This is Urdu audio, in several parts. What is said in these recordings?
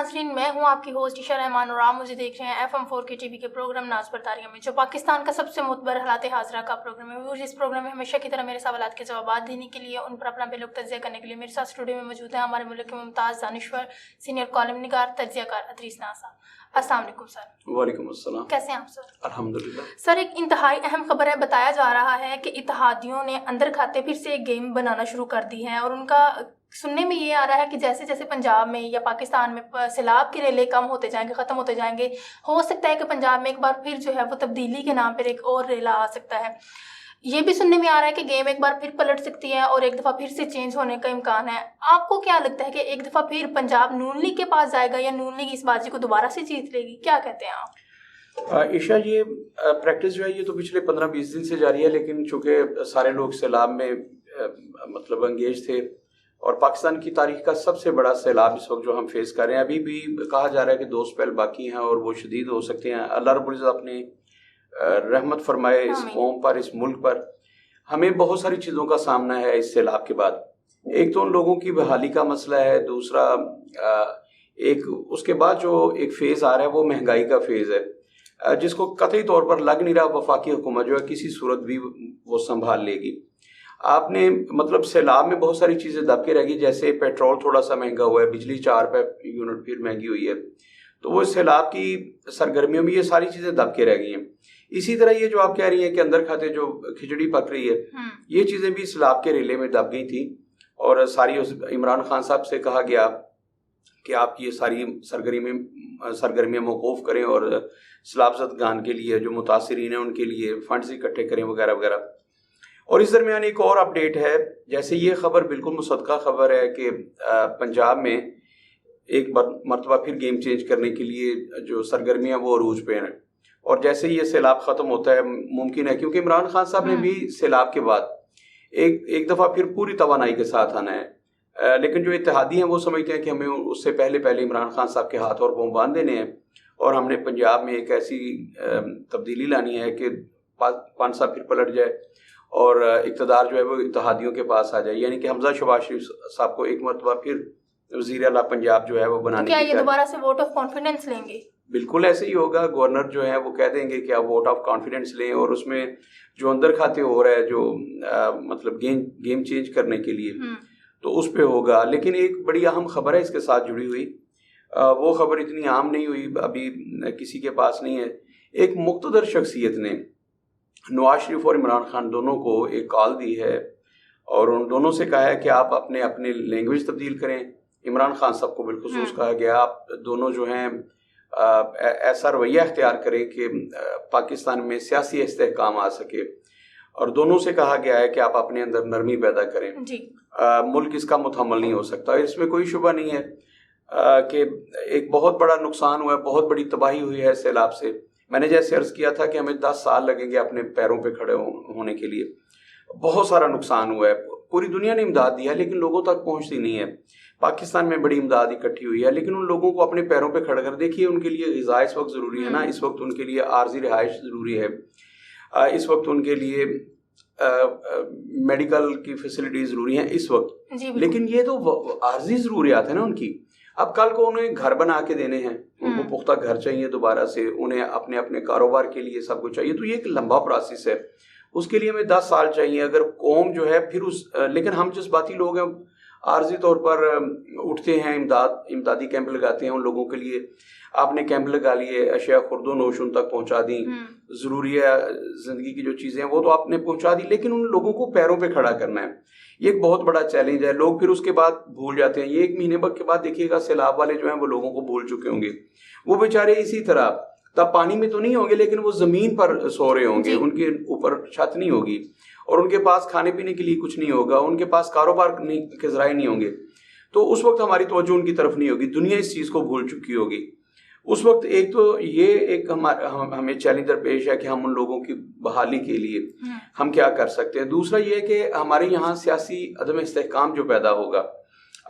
ناظرین، میں ہوں آپ کی ہوسٹ عشاء رحمان اور آپ مجھے دیکھ رہے ہیں FM4 کے TV کے پروگرام ناز برطاریہ میں، جو پاکستان کا سب سے معتبر حالات حاضرہ کا پروگرام ہے۔ وہ اس پروگرام میں ہمیشہ کی طرح میرے سوالات کے جوابات دینے کے لیے، ان پر اپنا بے لوگ تجزیہ کرنے کے لیے میرے ساتھ اسٹوڈیو میں موجود ہیں ہمارے ملک کے ممتاز دانشور، سینئر کالم نگار، تجزیہ کار ادریس ناز۔ السلام علیکم سر۔ وعلیکم السلام۔ کیسے ہیں آپ سر؟ الحمدللہ۔ سر، ایک انتہائی اہم خبر ہے، بتایا جا رہا ہے کہ اتحادیوں نے اندر کھاتے پھر سے ایک گیم بنانا شروع کر دی ہے، اور ان کا سننے میں یہ آ رہا ہے کہ جیسے جیسے پنجاب میں یا پاکستان میں سیلاب کے ریلے کم ہوتے جائیں گے، ختم ہوتے جائیں گے، ہو سکتا ہے کہ پنجاب میں ایک بار پھر جو ہے وہ تبدیلی کے نام پر ایک اور ریلا آ سکتا ہے۔ یہ بھی سننے میں آ رہا ہے کہ گیم ایک بار پھر پلٹ سکتی ہے اور ایک دفعہ پھر سے چینج ہونے کا امکان ہے۔ آپ کو کیا لگتا ہے کہ ایک دفعہ پھر پنجاب نون لیگ کے پاس جائے گا یا نون لیگ اس بازی کو دوبارہ سے جیت لے گی؟ کیا کہتے ہیں آپ؟ عشاء، یہ پریکٹس جو ہے یہ تو پچھلے 15-20 دن سے جاری ہے، لیکن چونکہ سارے لوگ سیلاب میں مطلب انگیج تھے، اور پاکستان کی تاریخ کا سب سے بڑا سیلاب اس وقت جو ہم فیس کر رہے ہیں، ابھی بھی کہا جا رہا ہے کہ 2 سپیل باقی ہیں اور وہ شدید ہو سکتے ہیں۔ اللہ رب العزت اپنے رحمت فرمائے اس قوم پر، اس ملک پر۔ ہمیں بہت ساری چیزوں کا سامنا ہے اس سیلاب کے بعد۔ ایک تو ان لوگوں کی بحالی کا مسئلہ ہے، دوسرا ایک اس کے بعد جو ایک فیز آ رہا ہے وہ مہنگائی کا فیز ہے، جس کو قطعی طور پر لگ نہیں رہا وفاقی حکومت جو ہے کسی صورت بھی وہ سنبھال لے گی۔ آپ نے مطلب سیلاب میں بہت ساری چیزیں دب کے رہ گئی، جیسے پیٹرول تھوڑا سا مہنگا ہوا ہے، بجلی 4 روپے یونٹ پھر مہنگی ہوئی ہے، تو وہ سیلاب کی سرگرمیوں میں یہ ساری چیزیں دب کے رہ گئی ہیں۔ اسی طرح یہ جو آپ کہہ رہی ہیں کہ اندر کھاتے جو کھچڑی پک رہی ہے، یہ چیزیں بھی سیلاب کے ریلے میں دب گئی تھیں، اور ساری عمران خان صاحب سے کہا گیا کہ آپ یہ ساری سرگرمیاں موقوف کریں اور سیلاب زدگان کے لیے جو متاثرین ہیں ان کے لیے فنڈز اکٹھے کریں وغیرہ وغیرہ۔ اور اس درمیان ایک اور اپڈیٹ ہے، جیسے یہ خبر بالکل مصدقہ خبر ہے کہ پنجاب میں ایک مرتبہ پھر گیم چینج کرنے کے لیے جو سرگرمیاں وہ عروج پہ ہیں، اور جیسے یہ سیلاب ختم ہوتا ہے ممکن ہے، کیونکہ عمران خان صاحب نے بھی سیلاب کے بعد ایک دفعہ پھر پوری توانائی کے ساتھ آنا ہے، لیکن جو اتحادی ہیں وہ سمجھتے ہیں کہ ہمیں اس سے پہلے عمران خان صاحب کے ہاتھ اور پاؤں باندھ دینے ہیں، اور ہم نے پنجاب میں ایک ایسی تبدیلی لانی ہے کہ 5 سال پھر پلٹ جائے اور اقتدار جو ہے وہ اتحادیوں کے پاس آ جائے، یعنی کہ حمزہ شہباز شریف صاحب کو ایک مرتبہ پھر وزیر اعلیٰ پنجاب جو ہے وہ بنانے کیا یہ دوبارہ سے ووٹ آف کانفیڈنس لیں گے؟ بالکل ایسے ہی ہوگا۔ گورنر جو ہے وہ کہہ دیں گے کہ آپ ووٹ آف کانفیڈنس لیں، اور اس میں جو اندر کھاتے ہو رہا ہے جو مطلب گیم چینج کرنے کے لیے تو اس پہ ہوگا۔ لیکن ایک بڑی اہم خبر ہے اس کے ساتھ جڑی ہوئی، وہ خبر اتنی عام نہیں ہوئی، ابھی کسی کے پاس نہیں ہے۔ ایک مقتدر شخصیت نے نواز شریف اور عمران خان دونوں کو ایک کال دی ہے، اور ان دونوں سے کہا ہے کہ آپ اپنے لینگویج تبدیل کریں۔ عمران خان صاحب کو بالخصوص کہا گیا آپ دونوں جو ہیں ایسا رویہ اختیار کریں کہ پاکستان میں سیاسی استحکام آ سکے، اور دونوں سے کہا گیا ہے کہ آپ اپنے اندر نرمی پیدا کریں۔ ملک اس کا متحمل نہیں ہو سکتا، اس میں کوئی شبہ نہیں ہے کہ ایک بہت بڑا نقصان ہوا ہے، بہت بڑی تباہی ہوئی ہے سیلاب سے۔ میں نے جیسے عرض کیا تھا کہ ہمیں 10 سال لگیں گے اپنے پیروں پہ کھڑے ہونے کے لیے، بہت سارا نقصان ہوا ہے، پوری دنیا نے امداد دی ہے لیکن لوگوں تک پہنچتی نہیں ہے۔ پاکستان میں بڑی امداد اکٹھی ہوئی ہے، لیکن ان لوگوں کو اپنے پیروں پہ کھڑا کر دیکھیے، ان کے لیے غذا اس وقت ضروری ہے نا، اس وقت ان کے لیے عارضی رہائش ضروری ہے، اس وقت ان کے لیے میڈیکل کی فیسلٹی ضروری ہیں اس وقت، لیکن یہ تو عارضی ضروریات ہیں نا ان کی۔ اب کل کو انہیں گھر بنا کے دینے ہیں، ان کو پختہ گھر چاہیے دوبارہ سے، انہیں اپنے کاروبار کے لیے سب کچھ چاہیے، تو یہ ایک لمبا پروسیس ہے، اس کے لیے ہمیں 10 سال چاہیے۔ اگر قوم جو ہے پھر لیکن ہم جذباتی لوگ ہیں، عارضی طور پر اٹھتے ہیں، امدادی کیمپ لگاتے ہیں ان لوگوں کے لیے۔ آپ نے کیمپ لگا لیے، اشیاء خرد و نوش ان تک پہنچا دیں، ضروری ہے زندگی کی جو چیزیں ہیں وہ تو آپ نے پہنچا دی، لیکن ان لوگوں کو پیروں پہ کھڑا کرنا ہے، یہ ایک بہت بڑا چیلنج ہے۔ لوگ پھر اس کے بعد بھول جاتے ہیں، یہ 1 مہینے کے بعد دیکھیے گا سیلاب والے جو ہیں وہ لوگوں کو بھول چکے ہوں گے، وہ بیچارے اسی طرح تب پانی میں تو نہیں ہوں گے لیکن وہ زمین پر سو رہے ہوں گے، ان کے اوپر چھت نہیں ہوگی، اور ان کے پاس کھانے پینے کے لیے کچھ نہیں ہوگا، ان کے پاس کاروبار کے ذرائع نہیں ہوں گے، تو اس وقت ہماری توجہ ان کی طرف نہیں ہوگی، دنیا اس چیز کو بھول چکی ہوگی۔ اس وقت ایک تو یہ ایک ہمیں چیلنج درپیش ہے کہ ہم ان لوگوں کی بحالی کے لیے ہم کیا کر سکتے ہیں۔ دوسرا یہ کہ ہمارے یہاں سیاسی عدم استحکام جو پیدا ہوگا،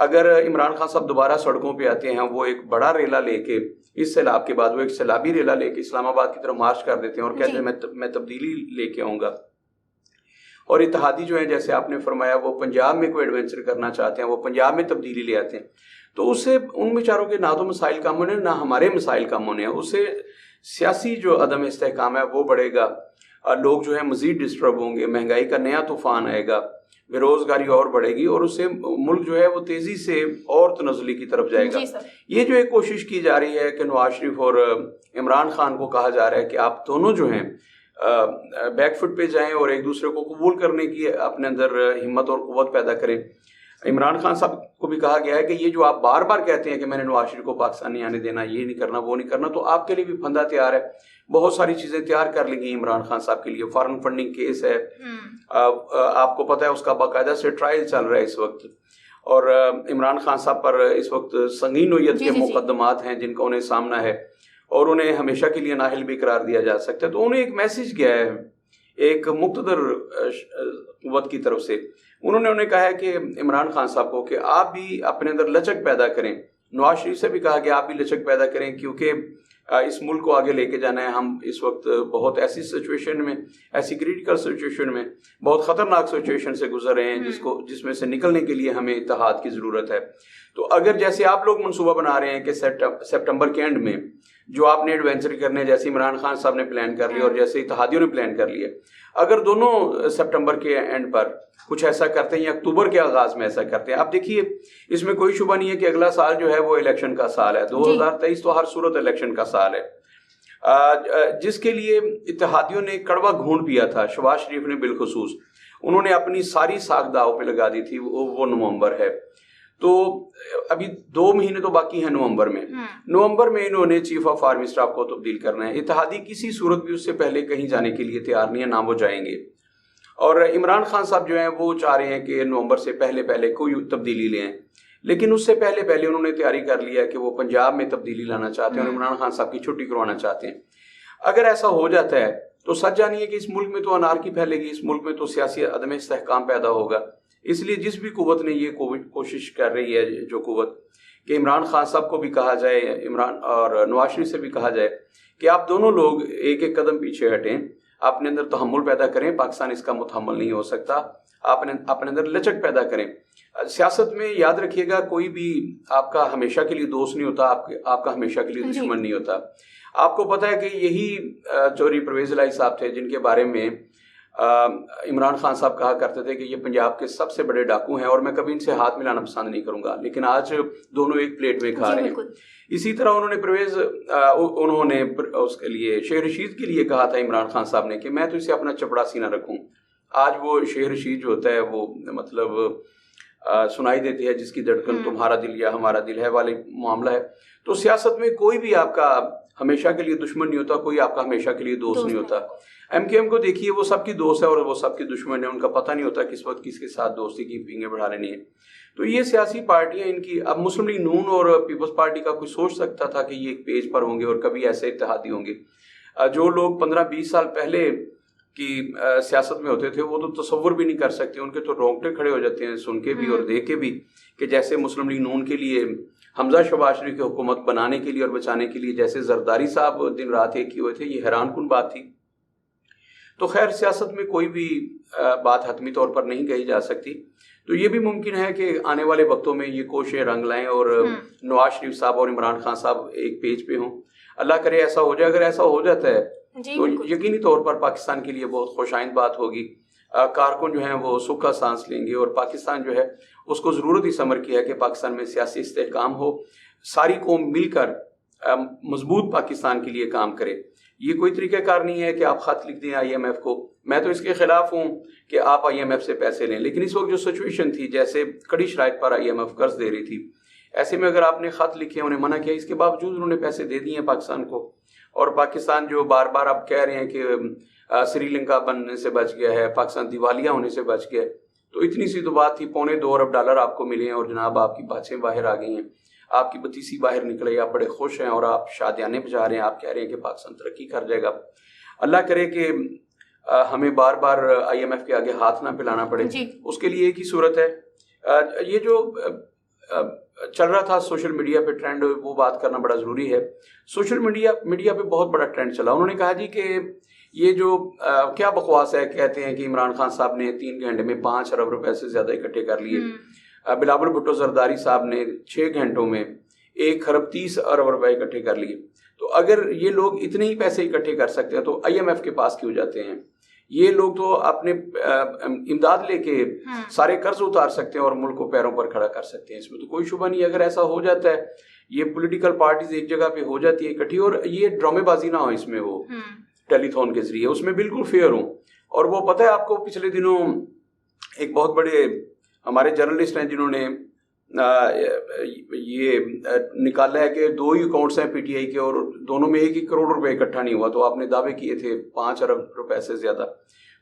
اگر عمران خان صاحب دوبارہ سڑکوں پہ آتے ہیں، وہ ایک بڑا ریلا لے کے اس سیلاب کے بعد وہ ایک سیلابی ریلا لے کے اسلام آباد کی طرف مارچ کر دیتے ہیں اور کہتے ہیں میں تبدیلی لے کے آؤں گا، اور اتحادی جو ہیں جیسے آپ نے فرمایا وہ پنجاب میں کوئی ایڈونچر کرنا چاہتے ہیں، وہ پنجاب میں تبدیلی لے آتے ہیں، تو اس سے ان بیچاروں کے نہ تو مسائل کم ہونے نہ ہمارے مسائل کم ہونے ہیں. اس سے سیاسی جو عدم استحکام ہے وہ بڑھے گا, لوگ جو ہے مزید ڈسٹرب ہوں گے, مہنگائی کا نیا طوفان آئے گا, بے روزگاری اور بڑھے گی, اور اس سے ملک جو ہے وہ تیزی سے اور تنزلی کی طرف جائے گا. یہ جو ایک کوشش کی جا رہی ہے کہ نواز شریف اور عمران خان کو کہا جا رہا ہے کہ آپ دونوں جو ہیں بیک فٹ پہ جائیں اور ایک دوسرے کو قبول کرنے کی اپنے اندر ہمت اور قوت پیدا کریں. عمران خان صاحب کو بھی کہا گیا ہے کہ یہ جو آپ بار بار کہتے ہیں کہ میں نے نواز شریف کو پاکستان نہیں آنے دینا, یہ نہیں کرنا, وہ نہیں کرنا, تو آپ کے لیے بھی پھندا تیار ہے. بہت ساری چیزیں تیار کر لی گئی عمران خان صاحب کے لیے. فارن فنڈنگ کیس ہے, آپ کو پتہ ہے اس کا باقاعدہ سے ٹرائل چل رہا ہے اس وقت, اور عمران خان صاحب پر اس وقت سنگین نوعیت کے مقدمات ہیں جن کا انہیں سامنا ہے, اور انہیں ہمیشہ کے لیے نااہل بھی قرار دیا جا سکتا ہے. تو انہیں ایک میسج گیا ہے ایک مقتدر قوت کی طرف سے. انہیں کہا ہے کہ عمران خان صاحب کو کہ آپ بھی اپنے اندر لچک پیدا کریں. نواز شریف سے بھی کہا کہ آپ بھی لچک پیدا کریں, کیونکہ اس ملک کو آگے لے کے جانا ہے. ہم اس وقت بہت ایسی سچویشن میں, ایسی کریٹیکل سچویشن میں, بہت خطرناک سچویشن سے گزر رہے ہیں جس میں سے نکلنے کے لیے ہمیں اتحاد کی ضرورت ہے. تو اگر جیسے آپ لوگ منصوبہ بنا رہے ہیں کہ سپٹمبر کے اینڈ میں جو آپ نے ایڈوینچر کرنے, جیسے عمران خان صاحب نے پلان کر لیا اور جیسے اتحادیوں نے پلان کر لیا, اگر دونوں سپٹمبر کے اینڈ پر کچھ ایسا کرتے ہیں یا اکتوبر کے آغاز میں ایسا کرتے ہیں, آپ دیکھیے اس میں کوئی شبہ نہیں ہے کہ اگلا سال جو ہے وہ الیکشن کا سال ہے. 2023 تو ہر صورت الیکشن کا سال ہے, جس کے لیے اتحادیوں نے کڑوا گھونٹ پیا تھا. شہباز شریف نے بالخصوص, انہوں نے اپنی ساری ساکھ داؤ پہ لگا دی تھی. وہ نومبر ہے, تو ابھی 2 مہینے تو باقی ہیں. نومبر میں انہوں نے چیف آف آرمی اسٹاف کو تبدیل کرنا ہے. اتحادی کسی صورت بھی اس سے پہلے کہیں جانے کے لیے تیار نہیں ہے, نہ وہ جائیں گے. اور عمران خان صاحب جو ہیں وہ چاہ رہے ہیں کہ نومبر سے پہلے کوئی تبدیلی لیں, لیکن اس سے پہلے انہوں نے تیاری کر لیا ہے کہ وہ پنجاب میں تبدیلی لانا چاہتے ہیں اور عمران خان صاحب کی چھٹی کروانا چاہتے ہیں. اگر ایسا ہو جاتا ہے تو سچ جانیے کہ اس ملک میں تو انارکی پھیلے گی, اس ملک میں تو سیاسی عدم استحکام پیدا ہوگا. اس لیے جس بھی قوت نے یہ کوشش کر رہی ہے, جو قوت, کہ عمران خان صاحب کو بھی کہا جائے, عمران اور نواز شریف سے بھی کہا جائے کہ آپ دونوں لوگ ایک قدم پیچھے ہٹیں, اپنے اندر تحمل پیدا کریں. پاکستان اس کا متحمل نہیں ہو سکتا. آپ اپنے اندر لچک پیدا کریں. سیاست میں یاد رکھیے گا, کوئی بھی آپ کا ہمیشہ کے لیے دوست نہیں ہوتا, آپ کا ہمیشہ کے لیے دشمن نہیں ہوتا. آپ کو پتا ہے کہ یہی چوری پرویز الہی صاحب تھے جن کے بارے میں عمران خان صاحب کہا کرتے تھے کہ یہ پنجاب کے سب سے بڑے ڈاکو ہیں اور میں کبھی ان سے ہاتھ ملانا پسند نہیں کروں گا. لیکن آج دونوں ایک پلیٹ میں کھا رہے ہیں. اسی طرح انہوں نے اس کے لیے شیخ رشید کے لیے کہا تھا عمران خان صاحب نے کہ میں تو اسے اپنا چپڑا سینہ رکھوں. آج وہ شیخ رشید جو ہوتا ہے وہ مطلب سنائی دیتی ہے جس کی دھڑکن تمہارا دل یا ہمارا دل ہے والی معاملہ ہے. تو سیاست میں کوئی بھی آپ کا ہمیشہ کے لیے دشمن نہیں ہوتا, کوئی آپ کا ہمیشہ کے لیے دوست نہیں ہوتا. ایم کیو ایم کو دیکھیے, وہ سب کی دوست ہے اور وہ سب کی دشمن ہے. ان کا پتہ نہیں ہوتا کس وقت کس کے ساتھ دوستی کی پینگیں بڑھا لینی ہے. تو یہ سیاسی پارٹیاں ان کی, اب مسلم لیگ نون اور پیپلز پارٹی کا کوئی سوچ سکتا تھا کہ یہ ایک پیج پر ہوں گے اور کبھی ایسے اتحادی ہوں گے. جو لوگ 15-20 سال پہلے کی سیاست میں ہوتے تھے وہ تو تصور بھی نہیں کر سکتے. ان کے تو رونگٹے کھڑے ہو جاتے ہیں سن کے بھی اور دیکھ کے بھی, کہ جیسے مسلم لیگ نون کے لیے حمزہ شہباز شریف کی حکومت بنانے کے لیے اور بچانے کے لیے جیسے زرداری صاحب دن رات ایک ہی ہوئے تھے, یہ حیران کن بات تھی. تو خیر سیاست میں کوئی بھی بات حتمی طور پر نہیں کہی جا سکتی. تو یہ بھی ممکن ہے کہ آنے والے وقتوں میں یہ کوششیں رنگ لائیں اور نواز شریف صاحب اور عمران خان صاحب ایک پیج پہ ہوں. اللہ کرے ایسا ہو جائے. اگر ایسا ہو جاتا ہے تو یقینی طور پر پاکستان کے لیے بہت خوش آئند بات ہوگی. کارکن جو ہیں وہ سکھا سانس لیں گے اور پاکستان جو ہے اس کو ضرورت اس امر کی ہے کہ پاکستان میں سیاسی استحکام ہو, ساری قوم مل کر مضبوط پاکستان کے لیے کام کرے. یہ کوئی طریقہ کار نہیں ہے کہ آپ خط لکھ دیں آئی ایم ایف کو. میں تو اس کے خلاف ہوں کہ آپ آئی ایم ایف سے پیسے لیں, لیکن اس وقت جو سچویشن تھی جیسے کڑی شرائط پر آئی ایم ایف قرض دے رہی تھی, ایسے میں اگر آپ نے خط لکھے انہیں منع کیا, اس کے باوجود انہوں نے پیسے دے دیے ہیں پاکستان کو. اور پاکستان جو بار بار اب کہہ رہے ہیں کہ سری لنکا بننے سے بچ گیا ہے, پاکستان دیوالیہ ہونے سے بچ گیا ہے, تو اتنی سی تو بات تھی. $2.25 ارب آپ کو ملے ہیں اور جناب آپ کی باتیں باہر آ گئی ہیں, آپ کی بتیسی باہر نکلے, آپ بڑے خوش ہیں اور آپ شادیانے بجا رہے ہیں, آپ کہہ رہے ہیں کہ پاکستان ترقی کر جائے گا. اللہ کرے کہ ہمیں بار بار آئی ایم ایف کے آگے ہاتھ نہ پھیلانا پڑے. اس کے لیے ایک ہی صورت ہے, یہ جو چل رہا تھا سوشل میڈیا پہ ٹرینڈ, وہ بات کرنا بڑا ضروری ہے. سوشل میڈیا پہ بہت بڑا ٹرینڈ چلا. انہوں نے کہا جی کہ یہ جو کیا بکواس ہے, کہتے ہیں کہ عمران خان صاحب نے 3 گھنٹے میں 5 ارب روپے سے زیادہ اکٹھے کر لیے. بلاول بھٹو زرداری صاحب نے 6 گھنٹوں میں 1 ارب 30 ارب روپے اکٹھے کر لیے. تو اگر یہ لوگ اتنے ہی پیسے اکٹھے کر سکتے ہیں تو IMF کے پاس کیوں جاتے ہیں؟ یہ لوگ تو اپنے امداد لے کے سارے قرض اتار سکتے ہیں اور ملک کو پیروں پر کھڑا کر سکتے ہیں. اس میں تو کوئی شبہ نہیں. اگر ایسا ہو جاتا ہے, یہ پولیٹیکل پارٹیز ایک جگہ پہ ہو جاتی ہے اکٹھی, اور یہ ڈرامے بازی نہ ہو اس میں, وہ ٹیلی تھون کے ذریعے اس میں بالکل فیئر ہوں. اور وہ پتہ ہے آپ کو, پچھلے دنوں ایک بہت بڑے ہمارے جرنلسٹ ہیں جنہوں نے یہ نکالا ہے کہ 2 ہی اکاؤنٹس ہیں PTI کے اور دونوں میں 1 کروڑ روپے اکٹھا نہیں ہوا. تو آپ نے دعوے کیے تھے 5 ارب روپے سے زیادہ.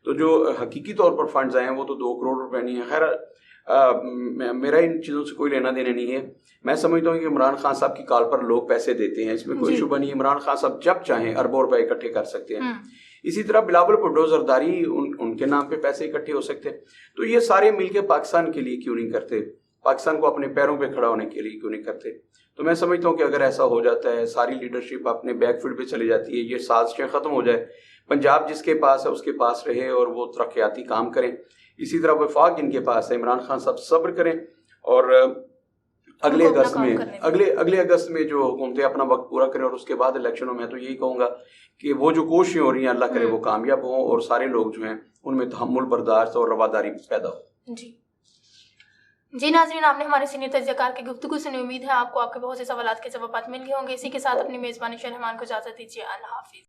تو جو حقیقی طور پر فنڈز آئے ہیں وہ تو 2 کروڑ روپے نہیں ہیں. خیر میرا ان چیزوں سے کوئی لینا دینا نہیں ہے. میں سمجھتا ہوں کہ عمران خان صاحب کی کال پر لوگ پیسے دیتے ہیں, اس میں کوئی شبہ نہیں. عمران خان صاحب جب چاہیں اربوں روپے اکٹھے کر سکتے ہیں. اسی طرح بلاول بھٹو زرداری ان کے نام پہ پیسے اکٹھے ہو سکتے ہیں. تو یہ سارے مل کے پاکستان کے لیے کیوں نہیں کرتے؟ پاکستان کو اپنے پیروں پہ کھڑا ہونے کے لیے کیوں نہیں کرتے؟ تو میں سمجھتا ہوں کہ اگر ایسا ہو جاتا ہے, ساری لیڈرشپ اپنے بیک فوٹ پہ چلی جاتی ہے, یہ سازشیں ختم ہو جائے, پنجاب جس کے پاس ہے اس کے پاس رہے اور وہ ترقیاتی کام کریں. اسی طرح وفاق جن کے پاس ہے, عمران خان صاحب صبر کریں اور اگلے اگست میں جو حکومتیں اپنا وقت پورا کریں اور اس کے بعد الیکشنوں میں تو یہی کہوں گا کہ وہ جو کوششیں ہو رہی ہیں اللہ کرے وہ کامیاب ہوں اور سارے لوگ جو ہیں ان میں تحمل, برداشت اور رواداری پیدا ہو. جی ناظرین, آپ نے ہمارے سینئر تجزیہ کار کی گفتگو سنی. امید ہے آپ کو آپ کے بہت سے سوالات کے جوابات مل گئے ہوں گے. اسی کے ساتھ اپنی میزبانی شہرحمان کو اجازت دیجیے. اللہ حافظ.